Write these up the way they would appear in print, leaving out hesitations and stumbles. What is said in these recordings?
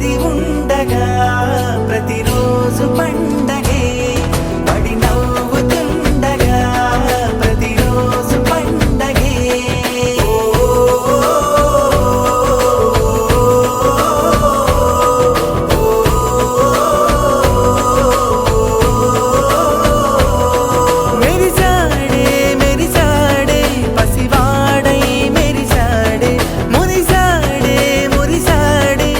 అది ఉండగా ప్రతిరోజు పండగే పడి నవ్వుతుండగా ప్రతిరోజు పండగే మెరిసాడే మెరిసాడే పసివాడై మెరిసాడే మురిసాడే మురిసాడే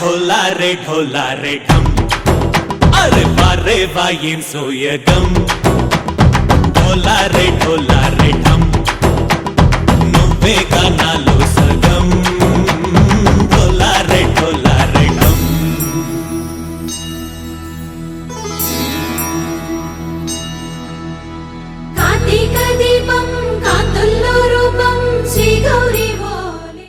ढोला रे ढम अरे वाह ఏం సోయగం ढोला रे ढम నువ్వే గానాలో సగం ढोला रे ढम కార్తీక దీపం కాంతుల్లో రూపం శ్రీ గౌరీ బోలే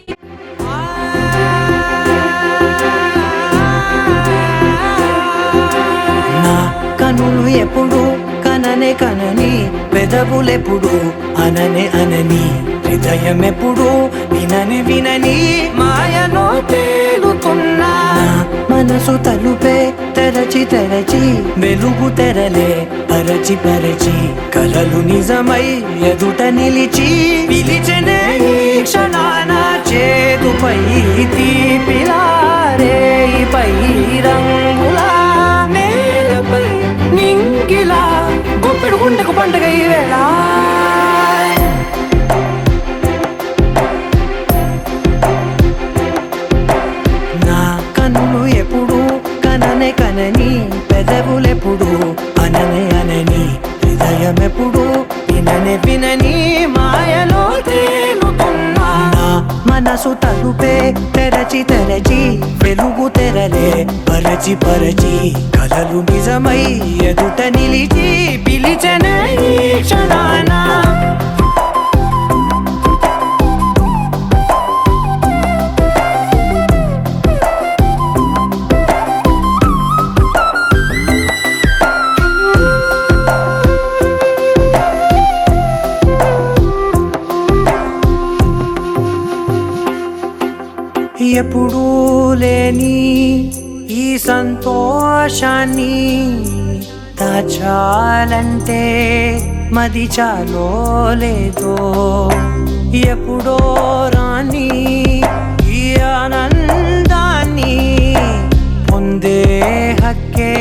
నా కనులు ఎప్పుడు కననే కనని పెదవులెప్పుడు అననే అనని హృదయం ఎప్పుడు వినని వినని మాయలో తేలుతున్నా మనసు తలుపే తెరచి తెరచి వెలుగు తెరలే పరచి పరచి కలలు నిజమై ఎదుట నిలిచి పిలిచెనే ఈ క్షణాన చేదుపై తీపిలారే పై రంగులా నేలపై నింగిలా గుప్పెడు గుండెకు పండుగ ఈ వేళ నా కన్నులు ఎప్పుడు కననే కనని పెదవులెప్పుడు అననే అనని హృదయం ఎప్పుడు విననే వినని మాయలో తేలుతున్నా నా మనసు తలుపే తెరచి తెరచి వెలుగు తెరలే పరచి పరచి కలలు నిజమై ఎదుట నిలిచి పిలిచెనే ఈ క్షణాన ఎప్పుడూ లేని ఈ సంతోషాన్ని దాచాలంటే మది చాలో లేదో ఎప్పుడో రాని ఈ ఆనందాన్ని పొందే హక్కే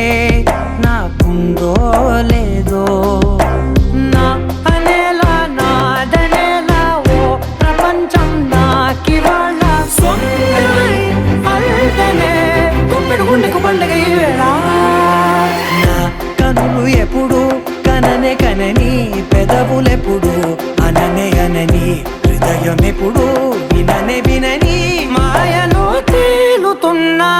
నాకుందో లేదో నా అనేలా నాదనేలా ఓ ప్రపంచం నాకివాళ్ళ గుండెకు పండుగ ఈ వేళ నా కనులు ఎప్పుడు కననే కనని పెదవులెప్పుడు అననే అనని హృదయం ఎప్పుడు విననే వినని మాయలో తేలుతున్నా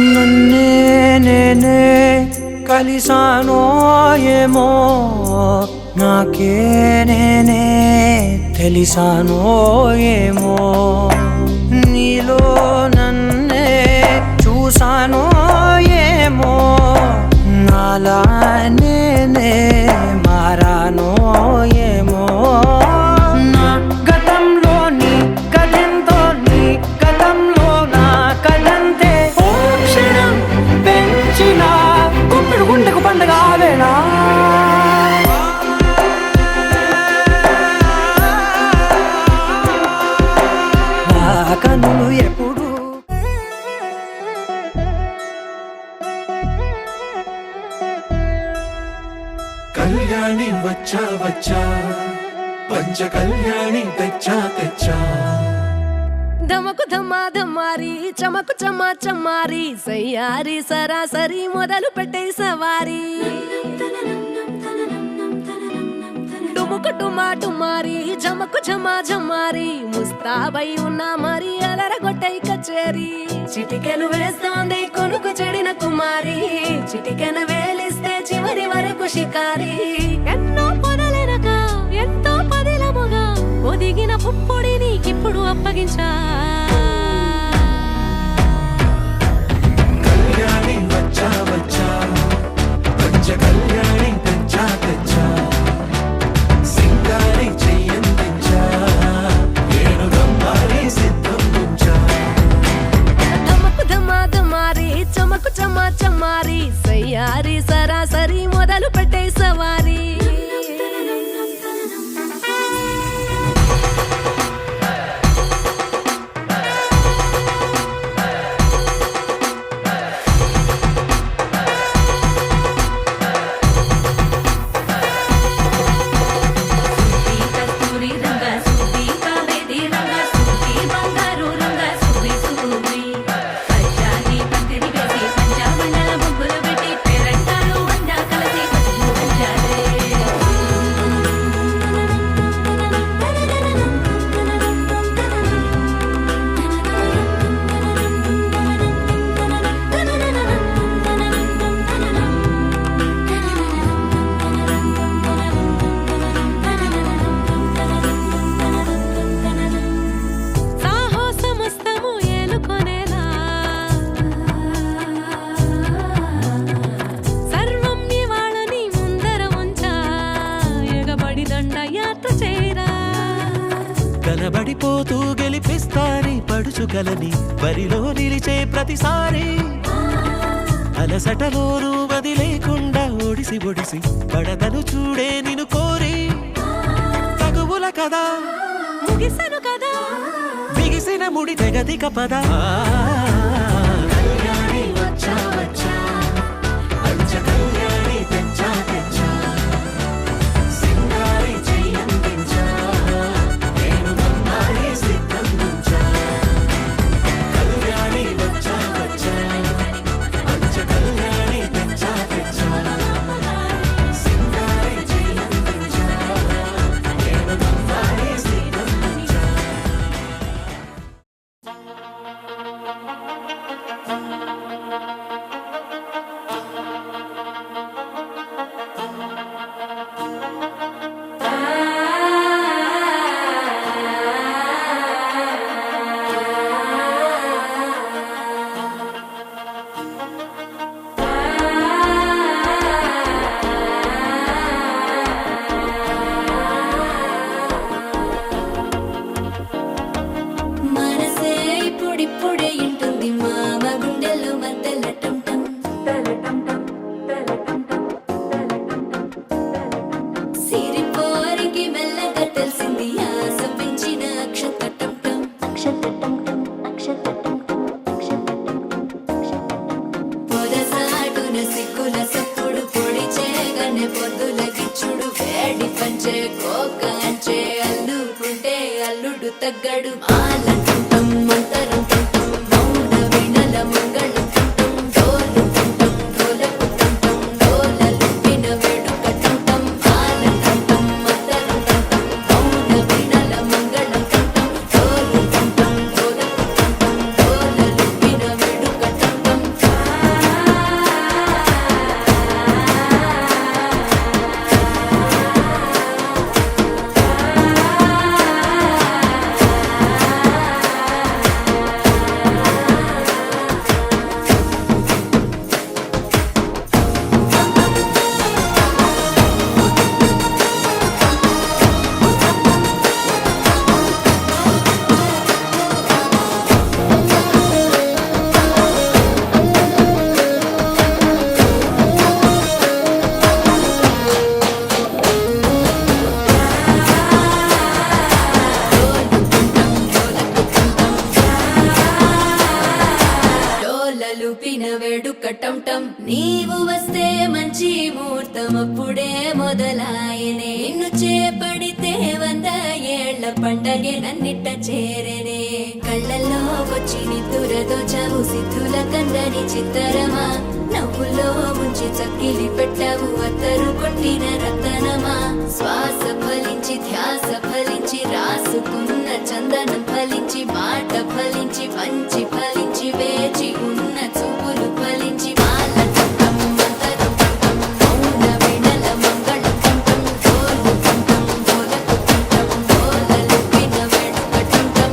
నన్నే నేనే కలిసానో ఏమో నాకే నేనే తెలిసానో ఏమో నీలో నన్నే చూసానో ఏమో నాలా నేనే మారానో ఏమో నా గతంలోని కథంతో నీ గతంలో నా కథంతే పెంచిన గుప్పెడు గుండెకు పండుగ ఆవేళ నా కన్నులు ఎప్పుడు కళ్యాణి వచ్చా వచ్చా పంచ కళ్యాణి తెచ్చా తెచ్చా ధమకు ధమా ధమారి చమకు చమా చమారి సయ్యారి సరాసరి మొదలు పెట్టే సవారి డుముకు టుమా టుమారి జమకు ఝమా ఝమారి ముస్తాబై ఉన్నా మరి అలరగొట్టై కచేరి చిటికెను వేస్తోంది కొనుకు చెడిన కుమారి చిటికెను వేలిస్తే చివరి వరకు షికారి ఎన్నో పొదలెనక ఎంతో పదిలముగా ఒదిగిన పుప్పొడి నీకిప్పుడు అప్పగించా కళ్యాణి వచ్చా వచ్చా పంచ కళ్యాణి తెచ్చా తెచ్చా సింగారి చెయ్యందించా ఏడ సరాసరి సరాసరి మొదలు పెట్టే సవారీ సాహసమస్తము ఏలుకొనేలా సర్వం ఇవాళని ముందర ఉంచా ఎగబడి దండయాత్ర చేరా కలబడిపోతూ గెలిపిస్తాని పడుచుకలని బరిలో నిలిచే ప్రతిసారి అలసటలోనూ వదిలేకుండా ఒడిసి ఒడిసి పడతను చూడే నిన్ను కోరి తగువుల కదా ముగిసెను కదా బిగిసిన ముడి తెగదిక పద కళ్యాణి వచ్చా వచ్చా పంచ కళ్యాణి తెచ్చా తెచ్చా సింగారి చెయ్యందించా నేను నమ్మాలి సిద్ధం నుంచా కళ్యాణి వచ్చా వచ్చా పంచ కళ్యాణి తెచ్చా తెచ్చా సింగారి చెయ్యందించా నేను నమ్మాలి సిద్ధం నుంచా మనసే ఇప్పుడిప్పుడే ఇంటుంది మామ గుండెల్లో మధ్యలో టం టం సిరిపోరికి మెల్లగా తెలిసింది ఆశ పెంచిన అక్షతటం పొదసాటున సిక్కుల సప్పుడు పొడి చేయగానే పొద్దుల గిచ్చుడు వేడి పంచే కోకంచే అల్లుకుంటే అల్లుడు తగ్గడు ఆలంటుంటం మంతరం టుంటం మౌన వీణల మంగళం టుంటం డోలు టుంటం డోలకు టుంటం డోలలు విన వేడుక టుంటం ఆలంటుంటం మంతరం టుంటం మౌన వీణల మంగళం టుంటం డోలు టుంటం డోలకు టుంటం డోలలు విన వేడుక టుంటం డోలలుపిన వేడుక టం టం నీవు వస్తే మంచి ముహూర్తం అప్పుడే మొదలాయనే నిన్ను చేపడితే 100 ఏళ్ల పండగే నన్నిట్ట చేరనే కళ్ళల్లో వచ్చి నిద్దురతో చావు సిద్ధుల కందని చిత్తరమా నవ్వులో ముంచి చక్కిలి పెట్టావు అత్తరు కొట్టిన రతనమా శ్వాస ఫలించి ధ్యాస ఫలించి రాసుకున్న చందనం ఫలించి మాట ఫలించి పంచి ఫలించి వేచి ఉన్న చూపులు ఫలించి మాల టుంటం మంతరం టుంటం మౌన వీణల మంగళం టుంటం డోలు టుంటం డోలకు టుంటం డోలలు విన వేడుక టుంటం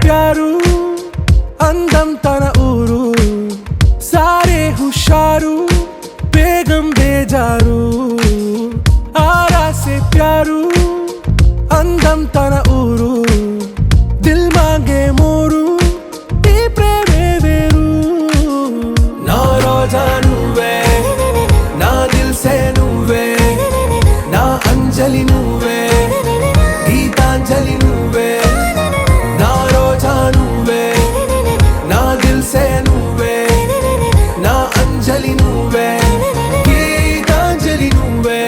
ప్యారు అందం తన ఊరు సారే హుషారు బేగం బేజారు ఆరా సే ప్యారు అందం తన ఊరు దిల్ మాంగే మోరు ఈ ప్రేమే వేరు నా రోజా నువ్వే నా దిల్ సే నువ్వే నా అంజలి నువ్వే గీతాంజలి నువ్వే నా రోజా నువ్వే నా దిల్ సే నువ్వే నా అంజలి నువ్వే గీతాంజలి నువ్వే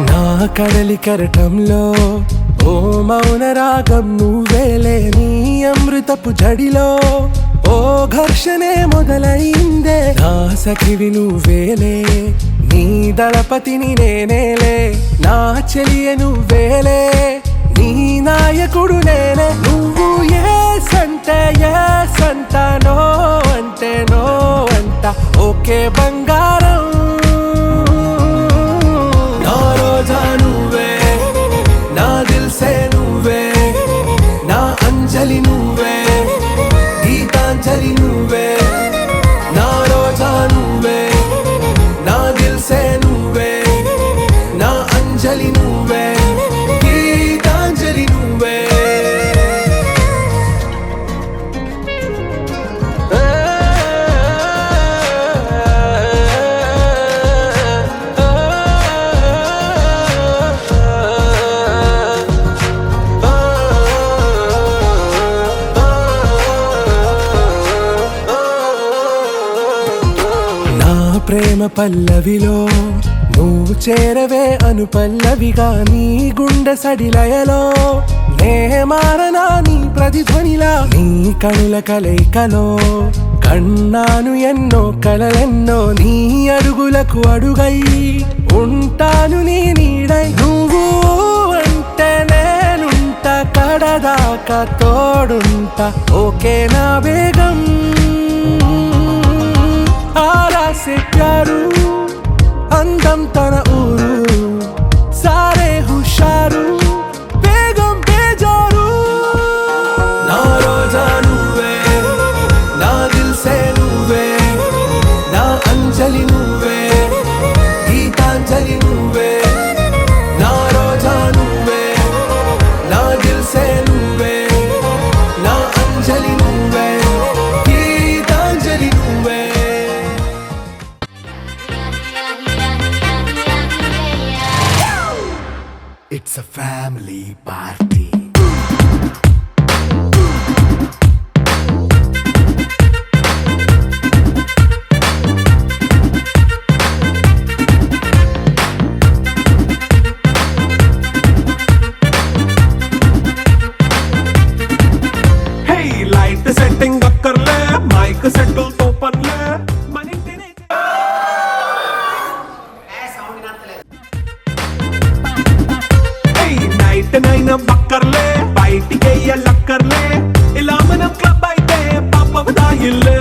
నా కడలి కరటంలో ఓ మౌన రాగం నువ్వేలే నీ అమృతపు జడిలో ఓ ఘర్షణే మొదలైందే నా సఖివి నువ్వేలే నీ దళపతిని నేనేలే నా చెలియ నువ్వేలే నీ నాయకుడు నేనే నువ్వు ఏ సంట నో అంటే నో అంట ఓకే బంగారం నా రోజా నువ్వే నా దిల్ సే నువ్వే నా అంజలి నువ్వే గీతాంజలి నువ్వే నా రోజా నువ్వే నా దిల్ సే నువ్వే నా అంజలి నువ్వే గీతాంజలి నువ్వే నా ప్రేమ పల్లవిలో నువ్వు చేరవే అను పల్లవిగా నీ గుండె సడిలయలో నే మారనా నీ ప్రతిధ్వనిలా నీ కనుల కలయికలో కన్నాను ఎన్నో కలలెన్నో నీ అడుగులకు అడుగై ఉంటాను నీ నీడై నువ్వు అంటే నేనుంట కడదాకా తోడుంటా ఓకే నా బేగం ఆరా సే ప్యారు అందం తన ఊరు సారే హుషారు బేగం బేజారు నా రోజా నువ్వే నా దిల్ సే నువ్వే నా అంజలి నువ్వే గీతాంజలి నువ్వే నా రోజా నువ్వే నా దిల్ సే నువ్వే నా అంజలి నువ్వే గీతాంజలి నువ్వే It's a family party. Hey, light setting అక్కర్లే మైక్ సెట్టిల్ తో పనిలే మన ఇంటినే నైట్ నైన్ బక్కర్లే బయటికి లక్కర్లే ఇలా మనం క్లబ్ అయితే పాపవదా ఇల్లు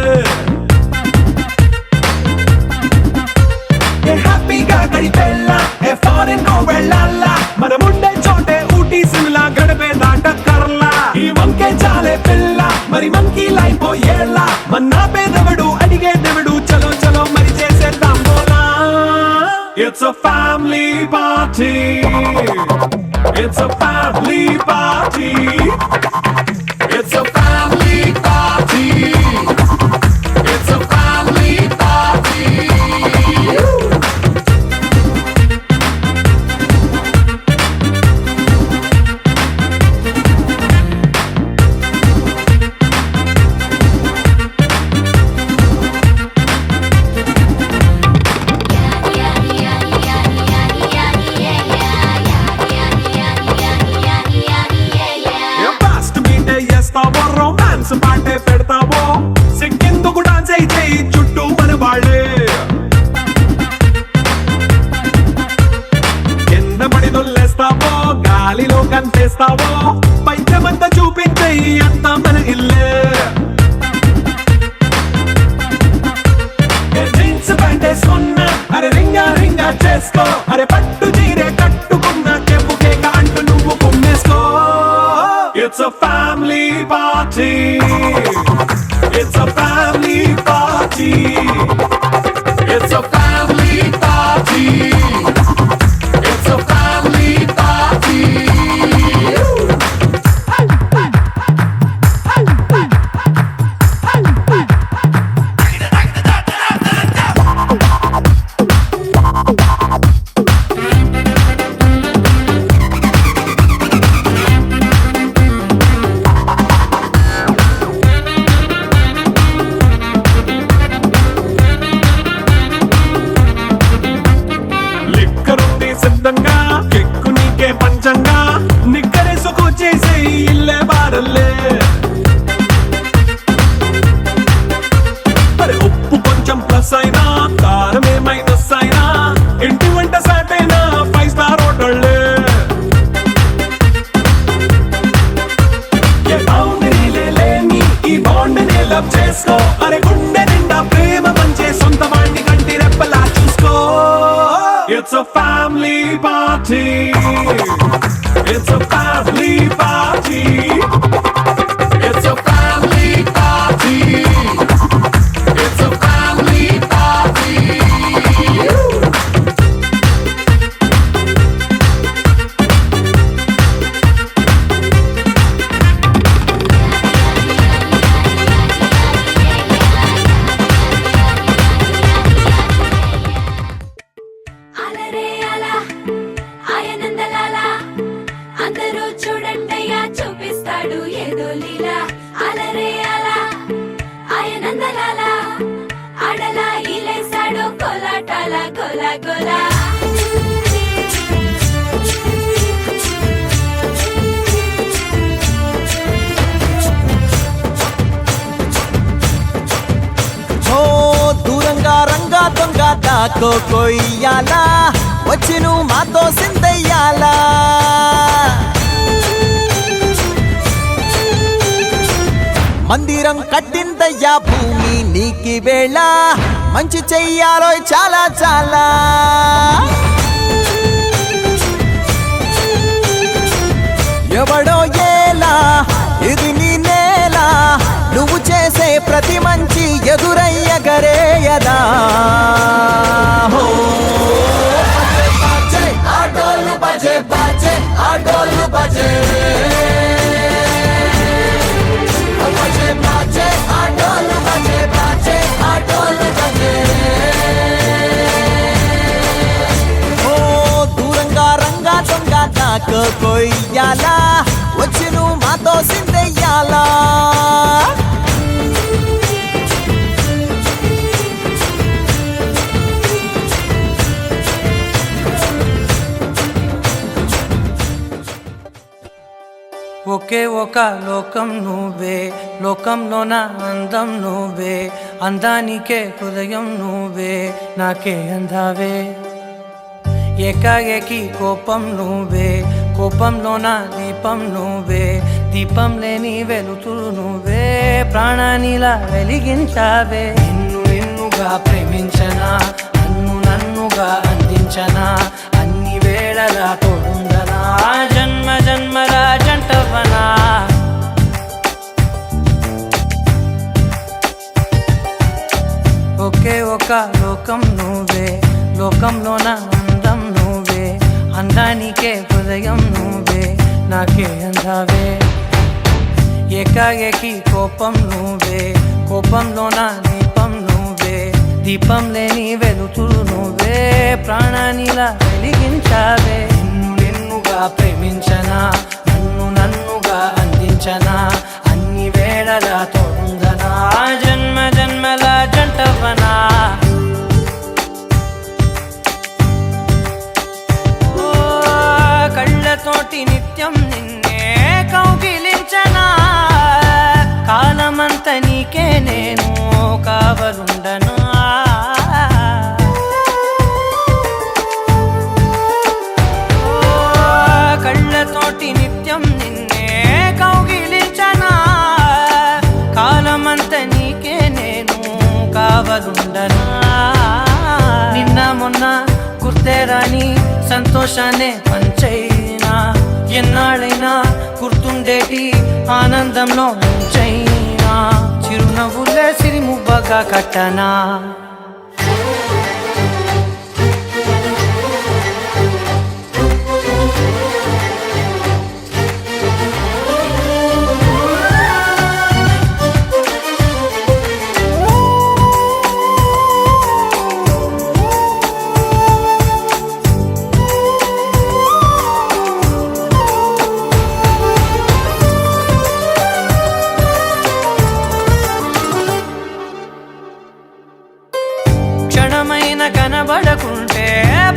హ్యాపీగా గడిపెళ్ళా ఏ ఫారెన్ నో వెళ్ళాలా మనముండే చోటే ఊటీ సిమ్లా గడిపే దాటక్కర్లా ఈ వంకే చాలే పిల్ల మరి మంకీ లైఫ్ ఏళ్ళ మన్నా పేదవడు అడిగేదెవడు చలో చలో మరి చేసేద్దాం బోలా It's a family party. It's a family party. It's a family party. It's a family party. పాటే పెడతావో సిక్కిందుకు డాన్స్ అయి చేయి చుట్టూ మన వాళ్ళే కింద పడి దొల్లేస్తావో గాలిలో కనిపిస్తావో పైచమంతా చూపించేయి అంతా మన ఇల్లే జీన్స్ ప్యాంట్ వేసుకున్నా అరే రింగా రింగా చేసుకో అరే పట్టు చీరే కట్టుకున్నా చెప్పు కేక అంటూ నువ్వు కుమ్మేసుకో it's a family party it's a family party it's a family party it's a family party లిక్కరుంది సిద్ధంగా కెక్కు నీకే పంచంగా నిక్కరేసుకొచ్చేసే ఇల్లే బారల్లే అరే ఉప్పు కొంచెం ప్లస్ అయినా కారమే మైనస్ అయినా ఇంటి వంట సాటైనా 5 స్టార్ హోటళ్ళే ఏ బౌండరీలే లేని ఈ బాండ్ని లవ్ చేసుకో అరే గుండె నిండా ప్రేమ పంచే సొంత వాణ్ణి కంటి రెప్పలా చూసుకో It's a family party. It's a family party. It's a family party. It's a family party. అలరే అలా ఆయనందలాల అందరూ చూడండయ్యా చూపిస్తాడు ఏదో లీలా అలరే అలా ఆయనందలాల ఆడలా ఇలేసాడు కోలాటాల గోలా గోలా ఓ దూరంగా రంగా దొంగ దాకో కొయ్యాలా వచ్చి నువ్వు మాతో సిందయ్యాలా మందిరం కట్టిందయ్యా భూమి నీకి వేళ మంచి చెయ్యాలో చాలా చాలా ఎవడో ఏలా ఇది నీ నేల నువ్వు చేసే ప్రతి మంచి ఎదురయ్యగరేయదా ఆటోలు బజే బజే ఆటోలు బజే బజే బజే ఆటోలు బజే బజే ఆటోలు బజే ఓ దూరంగా రంగా దొంగ నాకు కొయ్యాలా వచ్చి నువ్వు మాతో సిందెయ్యాలా ఒకే ఒక లోకం నువ్వే లోకంలోన అందం నువ్వే అందానికే హృదయం నువ్వే నాకే అందావే ఏకాఏకి కోపం నువ్వే కోపంలోన దీపం నువ్వే దీపం లేని వెలుతురు నువ్వే ప్రాణానిలా వెలిగించావే నిన్ను నిన్నుగా ప్రేమించనా నన్నుగా అందించనా అన్ని వేళలా తోడుందనా జన్మ జన్మల జంటవనా ఒకే ఒక లోకం నువ్వే లోకంలోన అందం నువ్వే అందానికే హృదయం నువ్వే నాకే అందావే ఏకాఏకి కోపం నువ్వే కోపంలోన దీపం నువ్వే దీపం లేని వెలుతురు నువ్వే ప్రాణానిలా వెలిగించావే నిన్ను నిన్నుగా ప్రేమించనా నన్నుగా అందించనా అన్ని వేళలా తోడుందనా జన్మ జన్మల జంటవనా కళ్ళతోటి నిత్యం నిన్నే కౌగిలించనా కాలమ కాలమంత నీకే నేను కావలుండనా కళ్ళతోటి నిత్యం నిన్నే కౌగిలించనా కాలమంత నీకే నేను కావలుండనా నిన్న మొన్న గుర్తేరాని సంతోషాన్ని పంచైనా ఎన్నాళ్ళైనా గుర్తుండేటి ఆనందంలో ముంచైనా చిరునవ్వులే సిరిమువ్వగా కట్టనా క్షణమైన కనబడకుంటే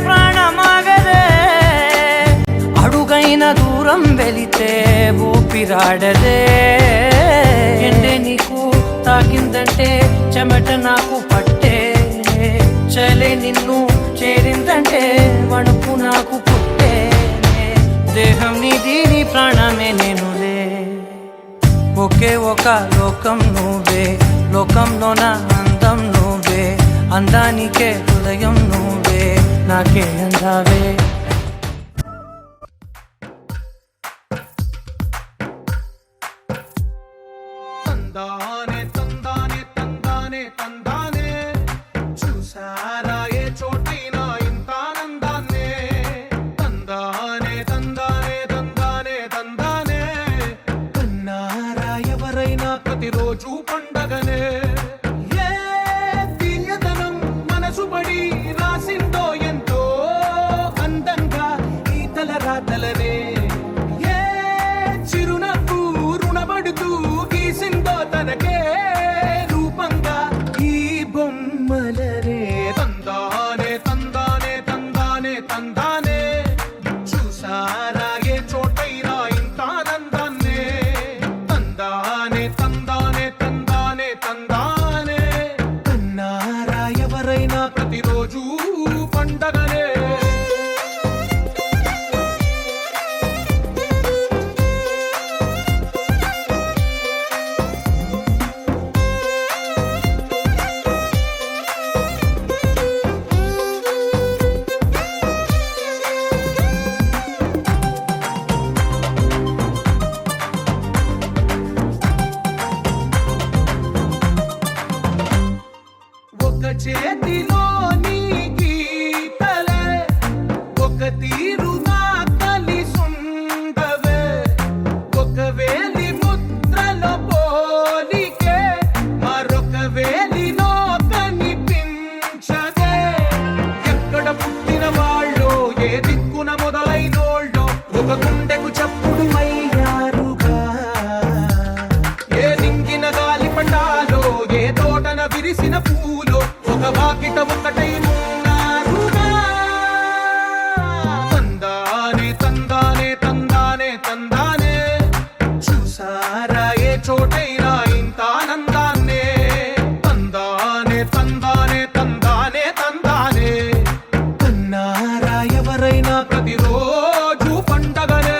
ప్రాణమాగదే అడుగైన దూరం వెళితే ఊపిరాడదే ఎండే నీకు తాకిందంటే చెమట నాకు పట్టే చలే నిన్ను చేరిందంటే వణుకు నాకు పుట్టే దేహం నీది నీ ప్రాణమే నేనులే ఒకే ఒక లోకం నువ్వే లోకంలోన అందం నువ్వే అందానికే హృదయం నువ్వే నాకే అందావే తందానే తందానే తందానే తందానే చూసారా ఏ చోటైనా ఇంత ఆనందాన్నే తందానే తందానే తందానే తందానే కన్నారా ఎవరైనా ప్రతిరోజు పండగనే మనసుబడి రాసిందో ఎంతో అందంగా ఈ తలరాతలనే ఏ చిరునవ్వు రుణపడుతూ గీసిందో తనకే రూపంగా ఈ బొమ్మలనే తందానే తందానే తందానే తందానే చూసారా ఏ చోటైనా ఇంత ఆనందాన్నే తందానే తందానే తందానే తందానే కన్నారా ఎవరైనా ప్రతిరోజు పండగనే ఒక చేతిలో నీ గీతలే ఒక తీరుగా కలిసుండవే ఒక వేలి ముద్రలో పోలికే మరొక వేలిలో కనిపించదే ఎక్కడ పుట్టిన వాళ్ళో ఏ దిక్కున మొదలైనోళ్ళో ఒక గుండెకు చప్పుడు అయ్యారుగా ఏ దింగిన గాలి పటాలో ఏ తోటన విరిసిన పూలో ఒక వాకిట ఒకటై ఉన్నారుగా తందానే తందానే తందానే తందానే చూసారా ఏ చోటైనా ఇంత ఆనందాన్నే తందానే తందానే తందానే తందానే కన్నారా ఎవరైనా ప్రతిరోజు పండగనే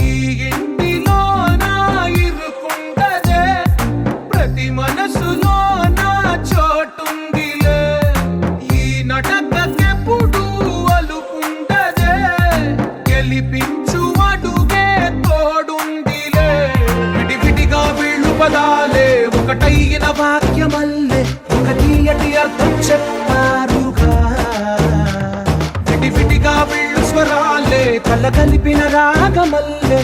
ఈ ఇంటిలో నా ఇరుకుండదే ప్రతి మనసులో నా చోటుందిలే ఈ నటకెప్పుడు అలుకుండదే గెలిపించు అడుగే తోడుందిలే విడివిడిగా వీళ్ళు పదాలే ఒకటైన వాక్యమల్లే ఒక తీయటి అర్థం చెప్పారుగా విడివిడిగా వీళ్ళు స్వరాలే కల కలిపిన రాగమల్లే